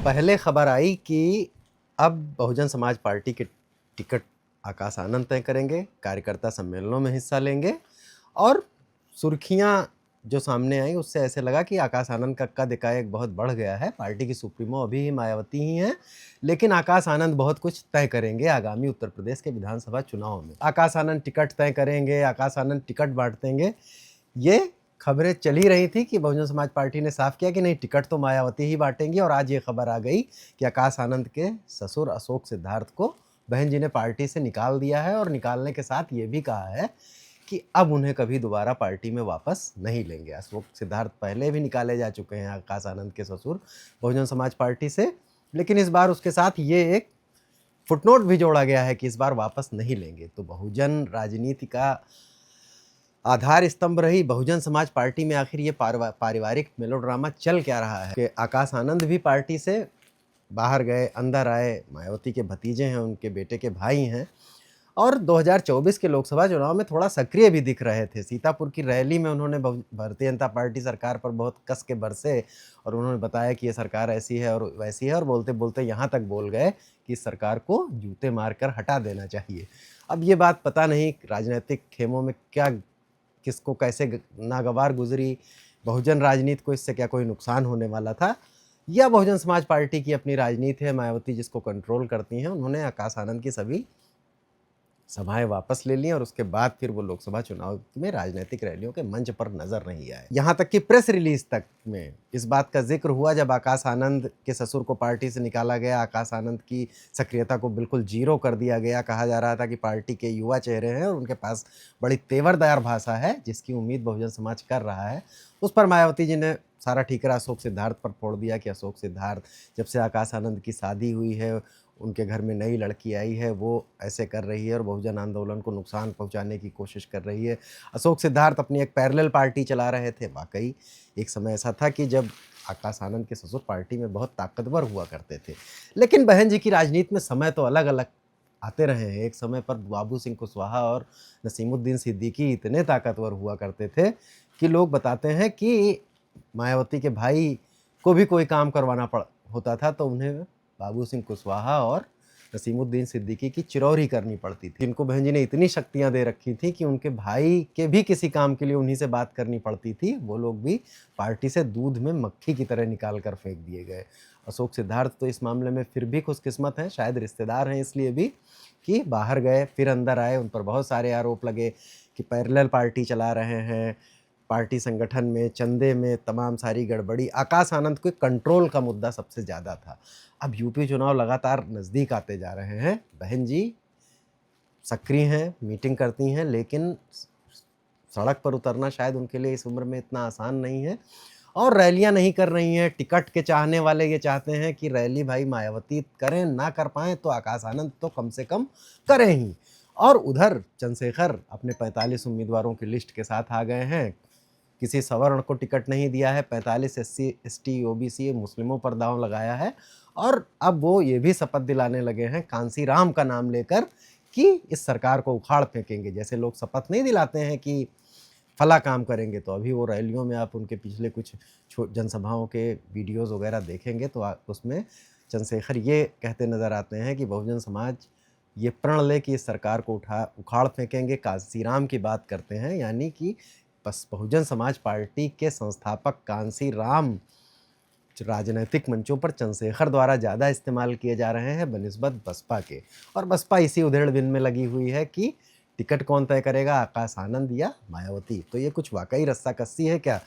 पहले खबर आई कि अब बहुजन समाज पार्टी के टिकट आकाश आनंद तय करेंगे, कार्यकर्ता सम्मेलनों में हिस्सा लेंगे और सुर्खियां जो सामने आई उससे ऐसे लगा कि आकाश आनंद का कद एकाएक बहुत बढ़ गया है। पार्टी की सुप्रीमो अभी ही मायावती ही हैं, लेकिन आकाश आनंद बहुत कुछ तय करेंगे आगामी उत्तर प्रदेश के विधानसभा चुनाव में। आकाश आनंद टिकट तय करेंगे, आकाश आनंद टिकट बांट देंगे, ये खबरें चल ही रही थी कि बहुजन समाज पार्टी ने साफ किया कि नहीं, टिकट तो मायावती ही बांटेंगी। और आज ये खबर आ गई कि आकाश आनंद के ससुर अशोक सिद्धार्थ को बहन जी ने पार्टी से निकाल दिया है और निकालने के साथ ये भी कहा है कि अब उन्हें कभी दोबारा पार्टी में वापस नहीं लेंगे। अशोक सिद्धार्थ पहले भी निकाले जा चुके हैं, आकाश आनंद के ससुर, बहुजन समाज पार्टी से, लेकिन इस बार उसके साथ ये एक फुटनोट भी जोड़ा गया है कि इस बार वापस नहीं लेंगे। तो बहुजन राजनीति का आधार स्तंभ रही बहुजन समाज पार्टी में आखिर ये पारिवारिक मेलोड्रामा चल क्या रहा है कि आकाश आनंद भी पार्टी से बाहर गए, अंदर आए। मायावती के भतीजे हैं, उनके बेटे के भाई हैं और 2024 के लोकसभा चुनाव में थोड़ा सक्रिय भी दिख रहे थे। सीतापुर की रैली में उन्होंने भारतीय जनता पार्टी सरकार पर बहुत कस के बरसे और उन्होंने बताया कि ये सरकार ऐसी है और वैसी है, और बोलते बोलते यहाँ तक बोल गए कि इस सरकार को जूते मारकर हटा देना चाहिए। अब ये बात पता नहीं राजनीतिक खेमों में क्या, किसको कैसे नागवार गुजरी, बहुजन राजनीति को इससे क्या कोई नुकसान होने वाला था, या बहुजन समाज पार्टी की अपनी राजनीति है, मायावती जिसको कंट्रोल करती हैं, उन्होंने आकाश आनंद की सभी सभाएं वापस ले ली और उसके बाद फिर वो लोकसभा चुनाव में राजनीतिक रैलियों के मंच पर नजर नहीं आए। यहाँ तक कि प्रेस रिलीज तक में इस बात का जिक्र हुआ जब आकाश आनंद के ससुर को पार्टी से निकाला गया, आकाश आनंद की सक्रियता को बिल्कुल जीरो कर दिया गया। कहा जा रहा था कि पार्टी के युवा चेहरे हैं और उनके पास बड़ी तेवरदार भाषा है जिसकी उम्मीद बहुजन समाज कर रहा है। उस पर मायावती जी ने सारा ठीकरा अशोक सिद्धार्थ पर फोड़ दिया कि अशोक सिद्धार्थ, जब से आकाश आनंद की शादी हुई है, उनके घर में नई लड़की आई है, वो ऐसे कर रही है और बहुजन आंदोलन को नुकसान पहुंचाने की कोशिश कर रही है। अशोक सिद्धार्थ अपनी एक पैरेलल पार्टी चला रहे थे। वाकई एक समय ऐसा था कि जब आकाश आनंद के ससुर पार्टी में बहुत ताकतवर हुआ करते थे, लेकिन बहन जी की राजनीति में समय तो अलग अलग आते रहे हैं। एक समय पर बाबू सिंह कुशवाहा और नसीमुद्दीन सिद्दीकी इतने ताकतवर हुआ करते थे कि लोग बताते हैं कि मायावती के भाई को भी कोई काम करवाना होता था तो उन्हें बाबू सिंह कुशवाहा और नसीमुद्दीन सिद्दीकी की चिरौरी करनी पड़ती थी। इनको बहन जी ने इतनी शक्तियां दे रखी थी कि उनके भाई के भी किसी काम के लिए उन्हीं से बात करनी पड़ती थी। वो लोग भी पार्टी से दूध में मक्खी की तरह निकाल कर फेंक दिए गए। अशोक सिद्धार्थ तो इस मामले में फिर भी खुशकिस्मत हैं, शायद रिश्तेदार हैं इसलिए भी कि बाहर गए फिर अंदर आए। उन पर बहुत सारे आरोप लगे कि पैरेलल पार्टी चला रहे हैं, पार्टी संगठन में, चंदे में तमाम सारी गड़बड़ी। आकाश आनंद को कंट्रोल का मुद्दा सबसे ज़्यादा था। अब यूपी चुनाव लगातार नज़दीक आते जा रहे हैं। बहन जी सक्रिय हैं, मीटिंग करती हैं, लेकिन सड़क पर उतरना शायद उनके लिए इस उम्र में इतना आसान नहीं है और रैलियां नहीं कर रही हैं। टिकट के चाहने वाले ये चाहते हैं कि रैली भाई मायावती करें, ना कर पाएँ तो आकाश आनंद तो कम से कम करें ही। और उधर चंद्रशेखर अपने 45 उम्मीदवारों की लिस्ट के साथ आ गए हैं। किसी सवर्ण को टिकट नहीं दिया है, 45 SC ST OBC मुस्लिमों पर दांव लगाया है और अब वो ये भी शपथ दिलाने लगे हैं कांसी राम का नाम लेकर कि इस सरकार को उखाड़ फेंकेंगे। जैसे लोग शपथ नहीं दिलाते हैं कि फला काम करेंगे, तो अभी वो रैलियों में आप उनके पिछले कुछ जनसभाओं के वीडियोस वगैरह देखेंगे तो उसमें चंद्रशेखर ये कहते नजर आते हैं कि बहुजन समाज ये प्रण ले कि इस सरकार को उखाड़ फेंकेंगे। कांसीराम की बात करते हैं, यानी कि बस बहुजन समाज पार्टी के संस्थापक कांसीराम राजनीतिक मंचों पर चंद्रशेखर द्वारा ज़्यादा इस्तेमाल किए जा रहे हैं बनिस्बत बसपा के। और बसपा इसी उधेड़-बुन में लगी हुई है कि टिकट कौन तय करेगा, आकाश आनंद या मायावती। तो ये कुछ वाकई रस्साकसी है क्या?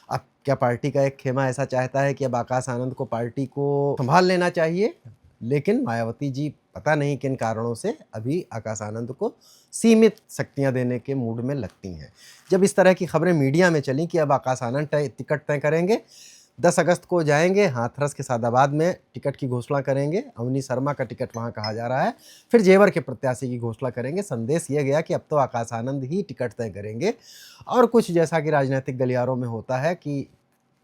अब क्या पार्टी का एक खेमा ऐसा चाहता है कि अब आकाश आनंद को पार्टी को संभाल लेना चाहिए, लेकिन मायावती जी पता नहीं किन कारणों से अभी आकाश आनंद को सीमित शक्तियां देने के मूड में लगती हैं। जब इस तरह की खबरें मीडिया में चली कि अब आकाश आनंद टिकट तय करेंगे, 10 अगस्त को जाएंगे हाथरस के सादाबाद में टिकट की घोषणा करेंगे, अवनी शर्मा का टिकट वहां कहा जा रहा है, फिर जेवर के प्रत्याशी की घोषणा करेंगे। संदेश ये गया कि अब तो आकाश आनंद ही टिकट तय करेंगे। और कुछ जैसा कि राजनीतिक गलियारों में होता है कि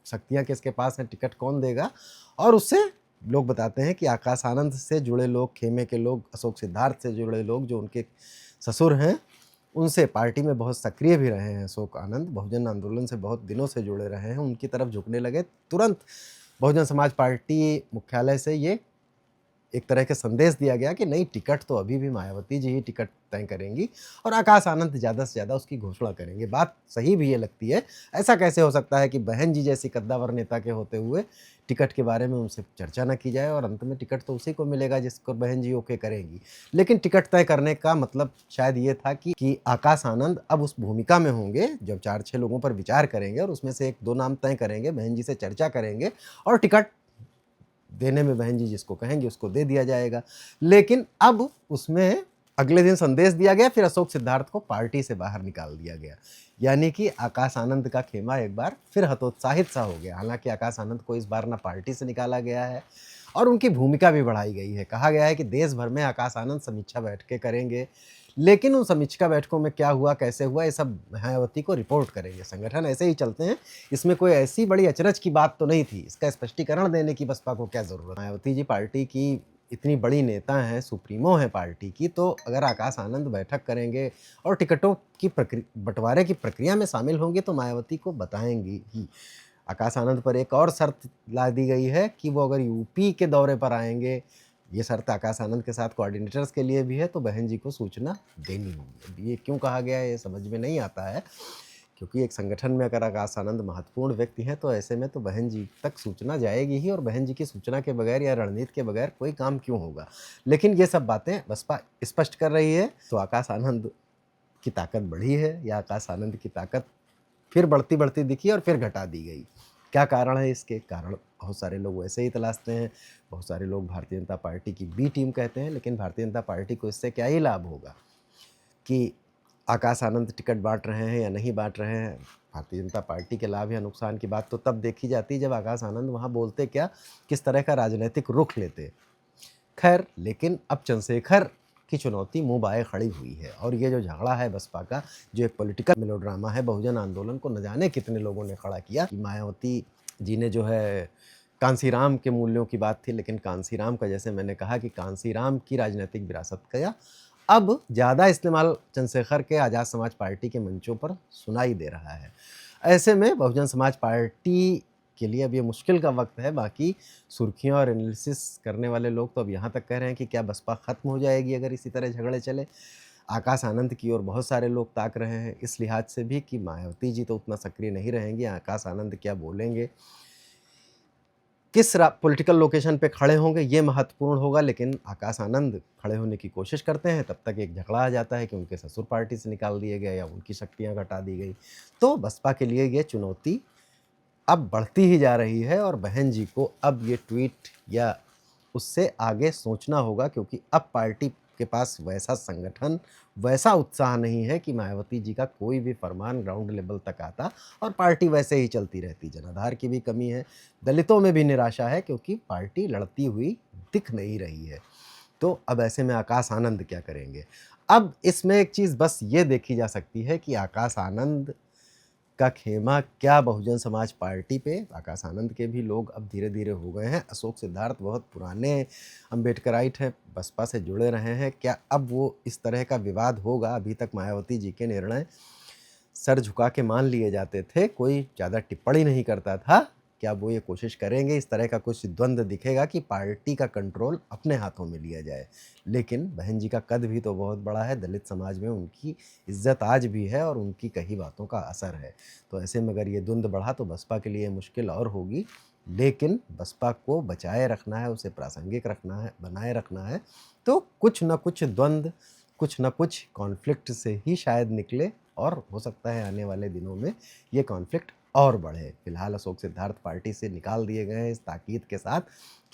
शक्तियां किसके पास हैं, टिकट कौन देगा, और उससे लोग बताते हैं कि आकाश आनंद से जुड़े लोग, खेमे के लोग, अशोक सिद्धार्थ से जुड़े लोग जो उनके ससुर हैं, उनसे पार्टी में बहुत सक्रिय भी रहे हैं। अशोक आनंद बहुजन आंदोलन से बहुत दिनों से जुड़े रहे हैं, उनकी तरफ झुकने लगे। तुरंत बहुजन समाज पार्टी मुख्यालय से ये एक तरह का संदेश दिया गया कि नहीं, टिकट तो अभी भी मायावती जी ही टिकट तय करेंगी और आकाश आनंद ज़्यादा से ज़्यादा उसकी घोषणा करेंगे। बात सही भी ये लगती है। ऐसा कैसे हो सकता है कि बहन जी जैसी कद्दावर नेता के होते हुए टिकट के बारे में उनसे चर्चा ना की जाए और अंत में टिकट तो उसी को मिलेगा जिसको बहन जी ओके करेंगी। लेकिन टिकट तय करने का मतलब शायद ये था कि आकाश आनंद अब उस भूमिका में होंगे जब 4-6 लोगों पर विचार करेंगे और उसमें से 1-2 नाम तय करेंगे, बहन जी से चर्चा करेंगे और टिकट देने में बहन जी जिसको कहेंगे उसको दे दिया जाएगा। लेकिन अब उसमें अगले दिन संदेश दिया गया, फिर अशोक सिद्धार्थ को पार्टी से बाहर निकाल दिया गया। यानी कि आकाश आनंद का खेमा एक बार फिर हतोत्साहित सा हो गया। हालांकि आकाश आनंद को इस बार ना पार्टी से निकाला गया है और उनकी भूमिका भी बढ़ाई गई है। कहा गया है कि देश भर में आकाश आनंद समीक्षा बैठकें करेंगे, लेकिन उन समीक्षा बैठकों में क्या हुआ, कैसे हुआ, ये सब मायावती को रिपोर्ट करेंगे। संगठन ऐसे ही चलते हैं, इसमें कोई ऐसी बड़ी अचरज की बात तो नहीं थी। इसका स्पष्टीकरण देने की बसपा को क्या ज़रूरत। मायावती जी पार्टी की इतनी बड़ी नेता हैं, सुप्रीमो हैं पार्टी की, तो अगर आकाश आनंद बैठक करेंगे और टिकटों की बंटवारे की प्रक्रिया में शामिल होंगे तो मायावती को बताएंगी ही। आकाश आनंद पर एक और शर्त ला दी गई है कि वो अगर यूपी के दौरे पर आएंगे, ये शर्त आकाश आनंद के साथ कोऑर्डिनेटर्स के लिए भी है, तो बहन जी को सूचना देनी होगी। अब ये क्यों कहा गया है ये समझ में नहीं आता है, क्योंकि एक संगठन में अगर आकाश आनंद महत्वपूर्ण व्यक्ति हैं तो ऐसे में तो बहन जी तक सूचना जाएगी ही, और बहन जी की सूचना के बगैर या रणनीति के बगैर कोई काम क्यों होगा। लेकिन ये सब बातें बसपा स्पष्ट कर रही है। तो आकाश आनंद की ताकत बढ़ी है या आकाश आनंद की ताकत फिर बढ़ती बढ़ती दिखी और फिर घटा दी गई। क्या कारण है इसके? कारण बहुत सारे लोग वैसे ही तलाशते हैं। बहुत सारे लोग भारतीय जनता पार्टी की बी टीम कहते हैं, लेकिन भारतीय जनता पार्टी को इससे क्या ही लाभ होगा कि आकाश आनंद टिकट बांट रहे हैं या नहीं बांट रहे हैं। भारतीय जनता पार्टी के लाभ या नुकसान की बात तो तब देखी जाती है जब आकाश आनंद वहाँ बोलते क्या, किस तरह का राजनीतिक रुख लेते। खैर, लेकिन अब चंद्रशेखर की चुनौती मुंह बाए खड़ी हुई है और ये जो झगड़ा है बसपा का, जो एक पॉलिटिकल मेलोड्रामा है, बहुजन आंदोलन को न जाने कितने लोगों ने खड़ा किया। मायावती जी ने जो है कांसीराम के मूल्यों की बात थी, लेकिन कांसीराम का, जैसे मैंने कहा कि कांसीराम की राजनीतिक विरासत का अब ज़्यादा इस्तेमाल चंद्रशेखर के आज़ाद समाज पार्टी के मंचों पर सुनाई दे रहा है। ऐसे में बहुजन समाज पार्टी के लिए अब ये मुश्किल का वक्त है। बाकी सुर्खियां और एनालिसिस करने वाले लोग तो अब यहाँ तक कह रहे हैं कि क्या बसपा ख़त्म हो जाएगी अगर इसी तरह झगड़े चले। आकाश आनंद की ओर बहुत सारे लोग ताक रहे हैं इस लिहाज से भी कि मायावती जी तो उतना सक्रिय नहीं रहेंगी, आकाश आनंद क्या बोलेंगे, किस पॉलिटिकल लोकेशन पे खड़े होंगे, ये महत्वपूर्ण होगा। लेकिन आकाश आनंद खड़े होने की कोशिश करते हैं, तब तक एक झगड़ा आ जाता है कि उनके ससुर पार्टी से निकाल दिए गए या उनकी शक्तियाँ घटा दी गई। तो बसपा के लिए ये चुनौती अब बढ़ती ही जा रही है और बहन जी को अब ये ट्वीट या उससे आगे सोचना होगा, क्योंकि अब पार्टी के पास वैसा संगठन, वैसा उत्साह नहीं है कि मायावती जी का कोई भी फरमान ग्राउंड लेवल तक आता और पार्टी वैसे ही चलती रहती। जनाधार की भी कमी है, दलितों में भी निराशा है, क्योंकि पार्टी लड़ती हुई दिख नहीं रही है। तो अब ऐसे में आकाश आनंद क्या करेंगे? अब इसमें एक चीज़ बस ये देखी जा सकती है कि आकाश आनंद का खेमा क्या बहुजन समाज पार्टी पे, आकाश आनंद के भी लोग अब धीरे धीरे हो गए हैं। अशोक सिद्धार्थ बहुत पुराने अम्बेडकराइट हैं, बसपा से जुड़े रहे हैं। क्या अब वो इस तरह का विवाद होगा? अभी तक मायावती जी के निर्णय सर झुका के मान लिए जाते थे, कोई ज़्यादा टिप्पणी नहीं करता था। क्या वो ये कोशिश करेंगे, इस तरह का कुछ द्वंद्व दिखेगा कि पार्टी का कंट्रोल अपने हाथों में लिया जाए? लेकिन बहन जी का कद भी तो बहुत बड़ा है, दलित समाज में उनकी इज्जत आज भी है और उनकी कही बातों का असर है। तो ऐसे में अगर ये द्वंद्व बढ़ा तो बसपा के लिए मुश्किल और होगी। लेकिन बसपा को बचाए रखना है, उसे प्रासंगिक रखना है, बनाए रखना है, तो कुछ न कुछ द्वंद्व, कुछ न कुछ कॉन्फ्लिक्ट से ही शायद निकले और हो सकता है आने वाले दिनों में ये कॉन्फ्लिक्ट और बढ़े। फिलहाल अशोक सिद्धार्थ पार्टी से निकाल दिए गए हैं इस ताकीद के साथ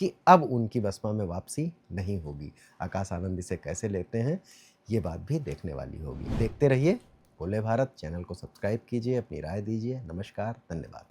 कि अब उनकी बसपा में वापसी नहीं होगी। आकाश आनंद इसे कैसे लेते हैं, ये बात भी देखने वाली होगी। देखते रहिए बोले भारत। चैनल को सब्सक्राइब कीजिए, अपनी राय दीजिए। नमस्कार, धन्यवाद।